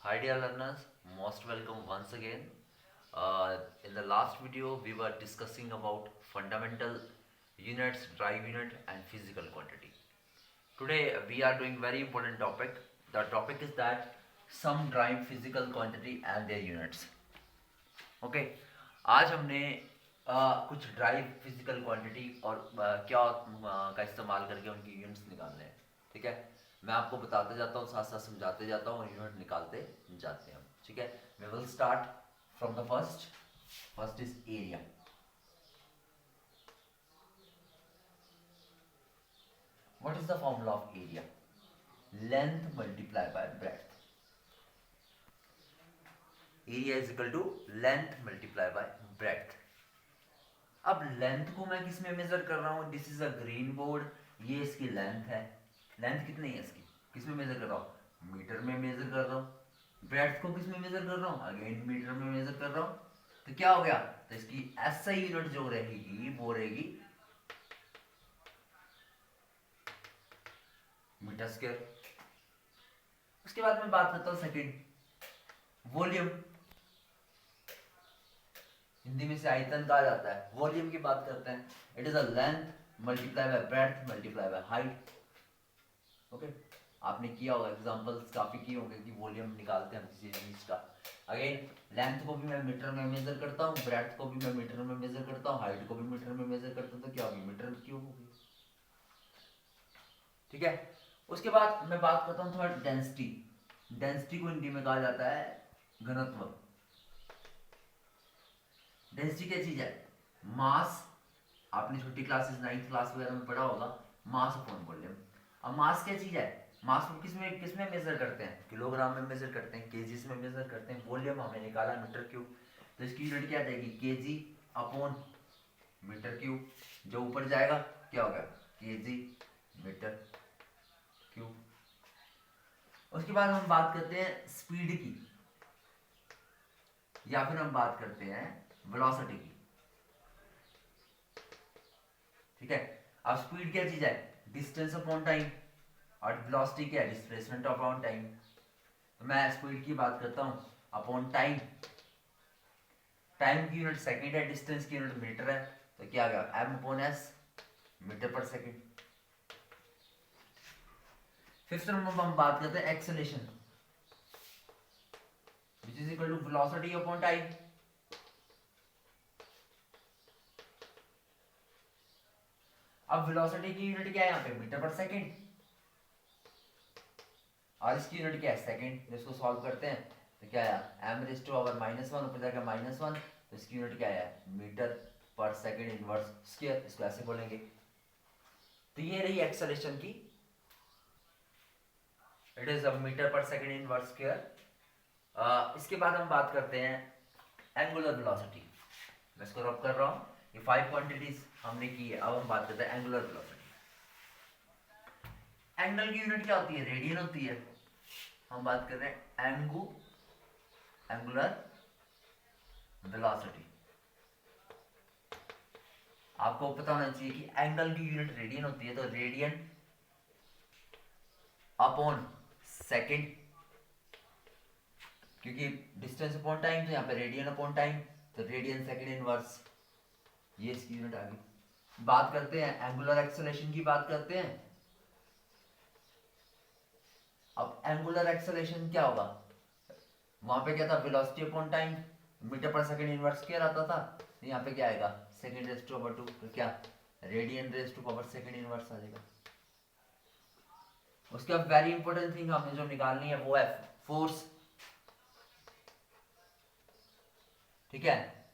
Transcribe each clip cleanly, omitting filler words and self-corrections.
Hi dear learners, most welcome once again. In the last video, we were discussing about fundamental units, drive unit and physical quantity. Today we are doing very important topic. The topic is that some drive physical quantity and their units. Okay, आज हमने कुछ drive physical quantity और क्या का इस्तेमाल करके उनकी units निकालने हैं. ठीक है, मैं आपको बताते जाता हूँ, साथ साथ समझाते जाता हूँ और यूनिट निकालते जाते हैं. ठीक है, we will start from the first is area. What is the formula of area? Length multiply by breadth. Area is equal to length multiply by breadth. अब लेंथ को मैं किस में मेजर कर रहा हूँ? This is a green board. ये इसकी लेंथ है. लेंथ कितनी है इसकी? किस में मेजर कर रहा हूँ? मीटर में मेजर कर रहा हूँ. ब्रेड्थ को किस में मेजर कर रहा हूँ? अगेन मीटर में मेजर कर रहा हूँ. तो क्या हो गया? तो इसकी एसआई यूनिट जो रहेगी वो रहेगी मीटर स्क्वायर. उसके बाद मैं बात करता हूँ सेकंड, वॉल्यूम. हिंदी में से आयतन कहा जाता है. वॉल्यूम की बात करते हैं. It is a length multiply by breadth multiply by height. Okay, आपने किया होगा, एग्जांपल्स काफी किए होंगे कि वॉल्यूम निकालते हैं किसी चीज का. अगेन लेंथ को भी मैं मीटर में मेजर करता हूँ, ब्रेड्थ को भी मैं मीटर में मेजर करता हूँ, हाइट को भी मीटर में मेजर करता हूँ. तो क्या होगी? मीटर क्यूब होगी. ठीक है, उसके बाद मैं बात करता हूँ थोड़ा डेंसिटी. डेंसिटी को हिंदी में कहा जाता है घनत्व. डेंसिटी क्या चीज है? मास. आपने छोटी क्लासेस 9th क्लास वगैरह में पढ़ा होगा, मास अपॉन वॉल्यूम. अब मास क्या चीज है? मास को किसमें मेजर करते हैं? किलोग्राम में मेजर करते हैं, केजीस में मेजर करते हैं. वॉल्यूम हमने निकाला मीटर क्यूब. तो इसकी यूनिट क्या जाएगी? Kg upon metre cube. जो ऊपर जाएगा क्या होगा? Kg metre cube. उसके बाद हम बात करते हैं स्पीड की, या फिर हम बात करते हैं वेलोसिटी की. ठीक है, अब स्पीड क्या चीज है? Distance upon time. और वेलोसिटी क्या है? Displacement upon time. तो मैं स्पीड की बात करता हूं अपॉन टाइम. टाइम की यूनिट सेकंड है, डिस्टेंस की यूनिट मीटर है. तो क्या आ गया? M upon S, metre per second. Fifth number हम बात करते हैं acceleration, which is equal to velocity upon time. अब वेलोसिटी की यूनिट क्या है यहाँ पे? Metre per second. और इसकी यूनिट क्या है? सेकंड. इसको सॉल्व करते हैं तो क्या है? m रेज़ टू पावर -1, ऊपर जाकर -1. तो इसकी यूनिट क्या है? Metre per second inverse square. इसको ऐसे बोलेंगे. तो ये रही एक्सेलरेशन की. It is a metre per second inverse square. इसके बाद हम बात करते हैं एंगुलर वेलोसिटी. मैं इसको रब कर रहा हूं. ये 5 क्वांटिटीज हमने की है. अब हम बात करते हैं एंगुलर वेलोसिटी. एंगल की यूनिट क्या होती है? रेडियन होती है. हम बात कर रहे हैं एंगुलर वेलोसिटी. आपको पता होना चाहिए कि एंगल की यूनिट रेडियन होती है. तो रेडियन अपॉन सेकंड, क्योंकि डिस्टेंस अपॉन टाइम, तो यहाँ पे रेडियन अपॉन टाइम. तो रेडियन सेकंड इनवर्स, ये इसकी यूनिट आ गई. बात करते हैं एंगुलर एक्सेलरेशन की. बात करते हैं. अब एंगुलर एक्सेलरेशन क्या होगा? वहां पे क्या था? Velocity upon time, metre per second inverse square आता था. तो यहाँ पे क्या आएगा? Second raise to power 2. तो क्या? Radian raise to power second inverse आ जाएगा. उसके बाद वेरी इंपॉर्टेंट थिंग हमने जो निकालनी है वो है फोर्स. ठीक है,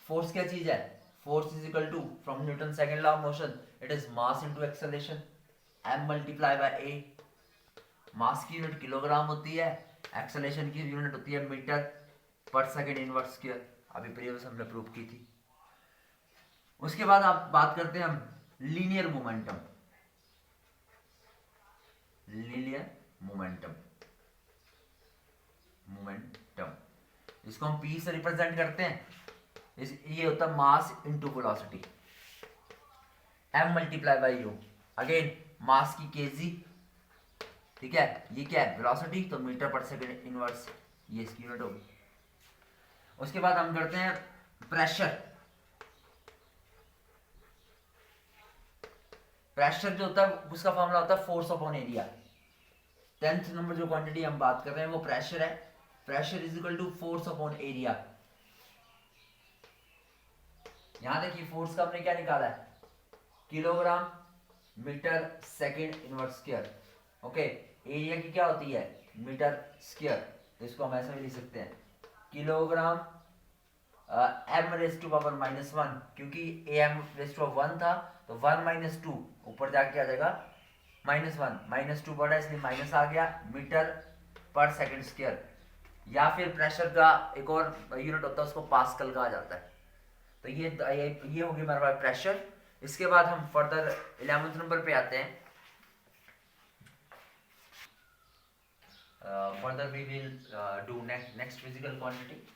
फोर्स क्या चीज है? Force is equal to from Newton second law of motion, it is mass into acceleration. m multiply by a. Mass की यूनिट किलोग्राम होती है, एक्सेलरेशन की यूनिट होती है metre per second inverse square. अभी प्रीवियस हमने प्रूव की थी. उसके बाद आप बात करते हैं हम लीनियर मोमेंटम. लीनियर मोमेंटम इसको हम p से रिप्रेजेंट करते हैं. ये होता है mass into velocity. m multiply by u. Again mass की केजी. ठीक है, ये क्या है? वेलोसिटी. तो मीटर पर सेकंड इनवर्स ये इसकी यूनिट होगी। उसके बाद हम करते हैं प्रेशर। प्रेशर जो होता है उसका फॉर्मूला होता है force upon area. 10th number जो क्वांटिटी हम बात कर रहे हैं वो प्रेशर है। Pressure is equal to force upon area. यहां देखिए फोर्स का हमने क्या निकाला है, kilogram metre second inverse square. Okay, area की क्या होती है, मीटर स्क्वायर। तो इसको हम ऐसा भी लिख सकते हैं, kilogram m raise to power -1, क्योंकि am रेज टू 1 था तो 1 - 2 ऊपर जाके आ जाएगा -1, -2 बड़ा इसलिए माइनस आ गया, मीटर पर सेकंड स्क्वायर। या फिर प्रेशर का एक और यूनिट होता है उसको पास्कल कहा जाता है। तो ये होगी हमारे पास प्रेशर। इसके बाद हम फर्दर 11th नंबर पे आते हैं। Further we will do next physical quantity.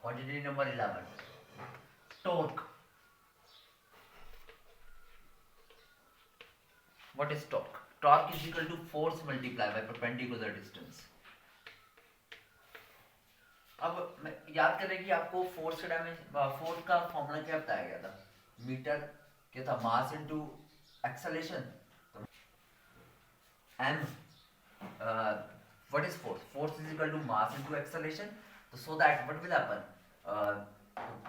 Quantity number 11, torque. What is torque? Torque is equal to force multiplied by perpendicular distance. अब याद करें कि आपको फोर्स के फोर्स का फॉर्मूला क्या बताया गया था, मीटर क्या था, मास इनटू एक्सेलरेशन। तो m what is force? Force is equal to mass into acceleration. So that what will happen?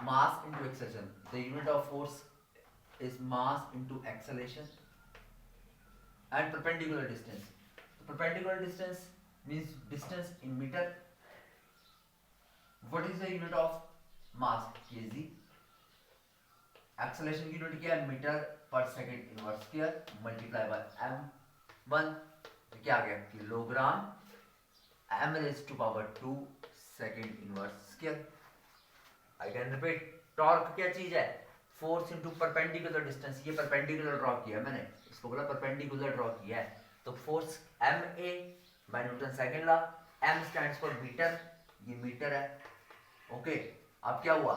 Mass into acceleration. The unit of force is mass into acceleration and perpendicular distance. So perpendicular distance means distance in meter. What is the unit of mass? kg. Acceleration की unit क्या है, metre per second inverse square multiply by m1। तो क्या आ गया, kilogram m raise to power 2 second inverse square. I can repeat, torque क्या चीज है, फोर्स इनटू परपेंडिकुलर डिस्टेंस। ये परपेंडिकुलर ड्रॉ किया मैंने, इसको बोला परपेंडिकुलर ड्रॉ किया है। तो force ma by Newton second law. m stands for metre, ये मीटर है। ओके, अब क्या हुआ,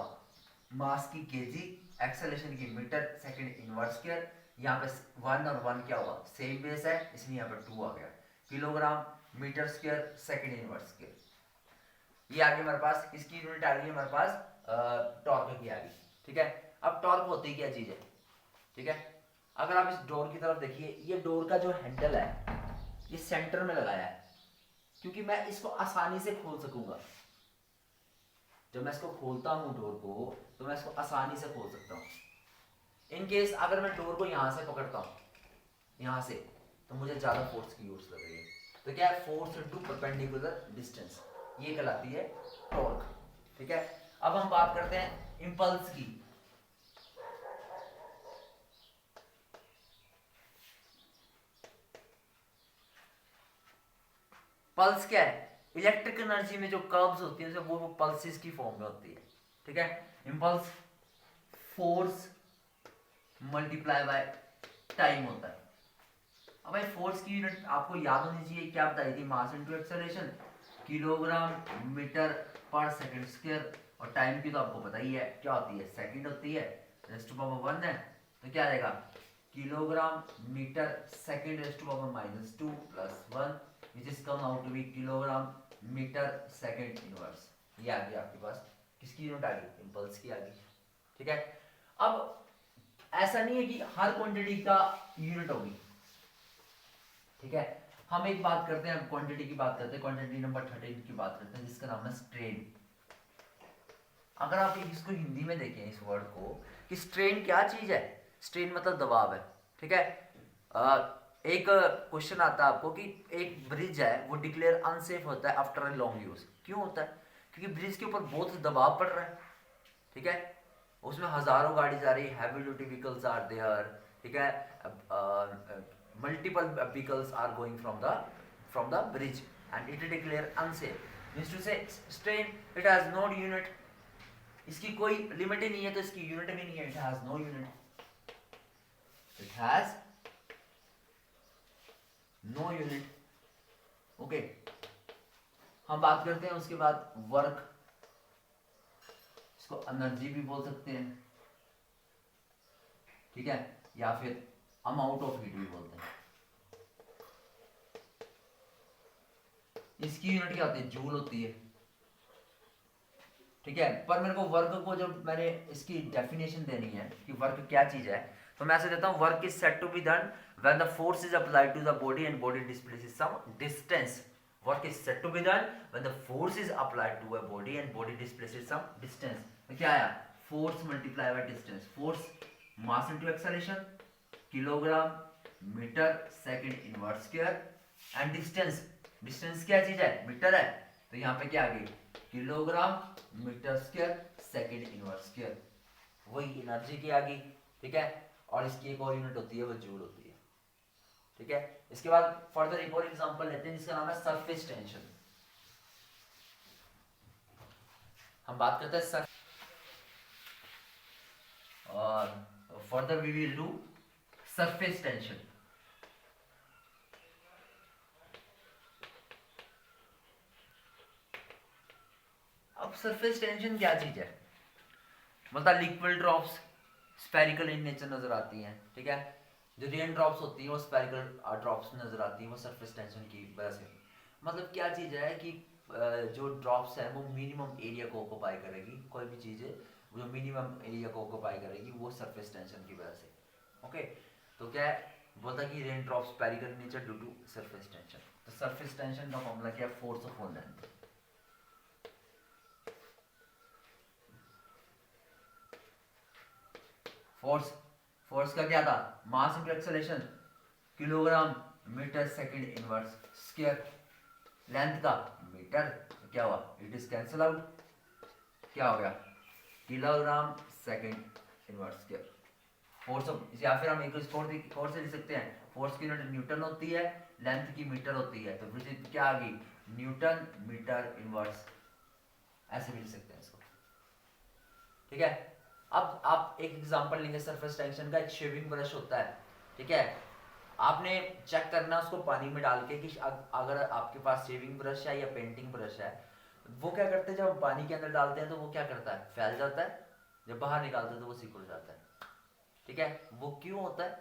मास की केजी, एक्सेलरेशन की मीटर सेकंड इनवर्स स्क्वायर। यहाँ पे 1 और 1 क्या हुआ, सेम बेस है इसलिए यहाँ पे 2 आ गया, kilogram metre square second inverse square. ये आ गया हमारे पास, इसकी यूनिट आ गई हमारे पास टॉर्क की आ गई। ठीक है, अब टॉर्क होती क्या चीज है, ठीक है। अगर आप इस डोर की तरफ देखिए, ये डोर का जो हैंडल है ये सेंटर में लगाया है, क्योंकि मैं इसको आसानी से खोल सकूंगा। जब मैं इसको खोलता हूं डोर को, तो मैं इसको आसानी से खोल सकता हूं। इन केस अगर मैं डोर को यहां से पकड़ता हूं, यहां से, तो मुझे ज्यादा फोर्स की यूज लग रही है। तो क्या है, फोर्स इनटू परपेंडिकुलर डिस्टेंस, ये कहलाती है टॉर्क। ठीक है, अब हम बात करते हैं इंपल्स की। पल्स क्या है, इलेक्ट्रिक एनर्जी में जो कर्व्स होती हैं वो पल्सेस की फॉर्म में होती है। ठीक है, impulse force multiply by time होता है। अब भाई फोर्स की यूनिट आपको याद होनी चाहिए, क्या बताई थी, mass into acceleration, kilogram metre per second square. और टाइम की तो आपको पता ही है क्या होती है, सेकंड होती है, रेज़ टू पावर 1 है। तो क्या रहेगा, kilogram metre second raise to power -2 + 1 which is come out to be kilogram metre second inverse. ये आ गया आपके पास, किसकी यूनिट आ गई, इंपल्स की आ गई। ठीक है, अब ऐसा नहीं है कि हर क्वांटिटी का यूनिट होगी। ठीक है, हम एक बात करते हैं, क्वांटिटी की बात करते हैं, क्वांटिटी नंबर 13 की बात करते हैं, जिसका नाम है स्ट्रेन। अगर आप इसको हिंदी में देखें इस वर्ड को कि स्ट्रेन क्या चीज है, स्ट्रेन मतलब दबाव है। ठीक है, एक क्वेश्चन आता है आपको कि एक ब्रिज है वो डिक्लेयर अनसेफ होता है आफ्टर अ लॉन्ग यूज। क्यों होता है, क्योंकि ब्रिज के ऊपर बहुत दबाव पड़ रहा है। ठीक है, उसमें हजारों गाड़ी जा रही है, heavy duty vehicles are there. ठीक है, multiple vehicles are going from the bridge and it declare unsafe, means to say strain it has no unit. इसकी कोई लिमिट ही नहीं है, तो इसकी यूनिट भी नहीं है, it has no unit, it has no unit. Okay, हम बात करते हैं उसके बाद वर्क, इसको एनर्जी भी बोल सकते हैं। ठीक है, या फिर अमाउंट ऑफ हीट भी बोलते हैं। इसकी यूनिट क्या होती है, जूल होती है, ठीक है। पर मेरे को वर्क को जब मैंने इसकी डेफिनेशन देनी है कि वर्क क्या चीज है, तो मैं ऐसे देता हूं, work is said to be done when the force is applied to the body and body displaces some distance. Work is said to be done when the force is applied to a body and body displaces some distance. तो क्या आया, force multiply by distance. Force mass into acceleration, kilogram metre second inverse square, and distance, distance क्या चीज है, metre है, तो यहाँ पे क्या आ गई, kilogram metre square second inverse square, वही एनर्जी की आ गई, ठीक है। और इसकी एक और यूनिट होती है, वो जूल होती है, ठीक है। इसके बाद फर्दर एक और एग्जांपल लेते हैं जिसका नाम है सरफेस टेंशन। हम बात करते हैं और further we will do surface tension. अब सरफेस टेंशन क्या चीज है, मतलब liquid drops spherical in nature नजर आती हैं, ठीक है। जो रेन ड्रॉप्स होती हैं वो स्फेरिकल ड्रॉप्स नजर आती हैं, वो सरफेस टेंशन की वजह से। मतलब क्या चीज है कि जो ड्रॉप्स है वो मिनिमम एरिया को ऑक्यूपाई करेगी, कोई भी चीज है जो मिनिमम एरिया को ऑक्यूपाई करेगी वो सरफेस टेंशन की वजह से, ओके। तो क्या है, बोलता है कि rain drops spherical in nature due to surface tension. तो सरफेस टेंशन का फॉर्मूला क्या है, force of on length. Force, force का क्या था, mass into acceleration, kilogram metre second inverse square, length का मीटर, तो क्या हुआ, इट इज कैंसिल आउट, क्या हो गया, kilogram second inverse square. Force of, या फिर हम एक फोर्स से लिख सकते हैं, फोर्स की यूनिट न्यूटन होती है, लेंथ की मीटर होती है, तो फिर क्या आ गई, न्यूटन मीटर इनवर्स, ऐसे भी लिख सकते हैं इसको, ठीक है। अब आप एक एग्जांपल लेंगे सरफेस टेंशन का, एक शेविंग ब्रश होता है, ठीक है। आपने चेक करना उसको पानी में डाल के कि अगर आपके पास शेविंग ब्रश है या पेंटिंग ब्रश है, वो क्या करते हैं, जब हम पानी के अंदर डालते हैं तो वो क्या करता है, फैल जाता है, जब बाहर निकालते हैं तो वो सिकुड़ जाता है, ठीक है। वो क्यों होता है,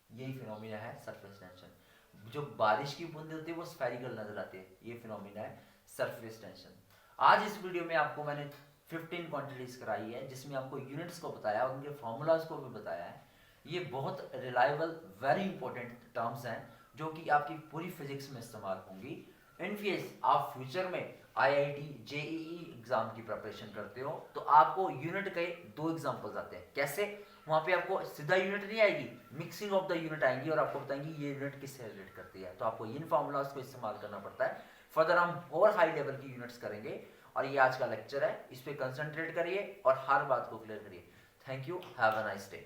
यही फिनोमिना है सरफेस टेंशन। जो बारिश की बूंदें होती है वो स्फेरिकल नजर आती है, ये फिनोमिना है सरफेस टेंशन। आज इस वीडियो में आपको मैंने 15 क्वांटिटीज कराई है, जिसमें आपको यूनिट्स को बताया और उनके फॉर्मूलाज को भी बताया है। ये बहुत रिलायबल वेरी इंपॉर्टेंट टर्म्स हैं जो कि आपकी पूरी फिजिक्स में इस्तेमाल होंगी। इन केस आप फ्यूचर में आईआईटी जेईई एग्जाम की प्रिपरेशन करते हो तो आपको यूनिट के 2 एग्जांपल्स आते हैं। कैसे, वहां पे आपको सीधा यूनिट नहीं आएगी, मिक्सिंग ऑफ द यूनिट आएंगी और आपको बताएंगी ये यूनिट किससे रिलेट करती है, तो आपको इन फॉर्मूलाज को इस्तेमाल करना पड़ता है। फर्दर हम और हाई लेवल की यूनिट्स करेंगे और ये आज का लेक्चर है, इस पे कंसंट्रेट करिए और हर बात को क्लियर करिए। Thank you, have a nice day.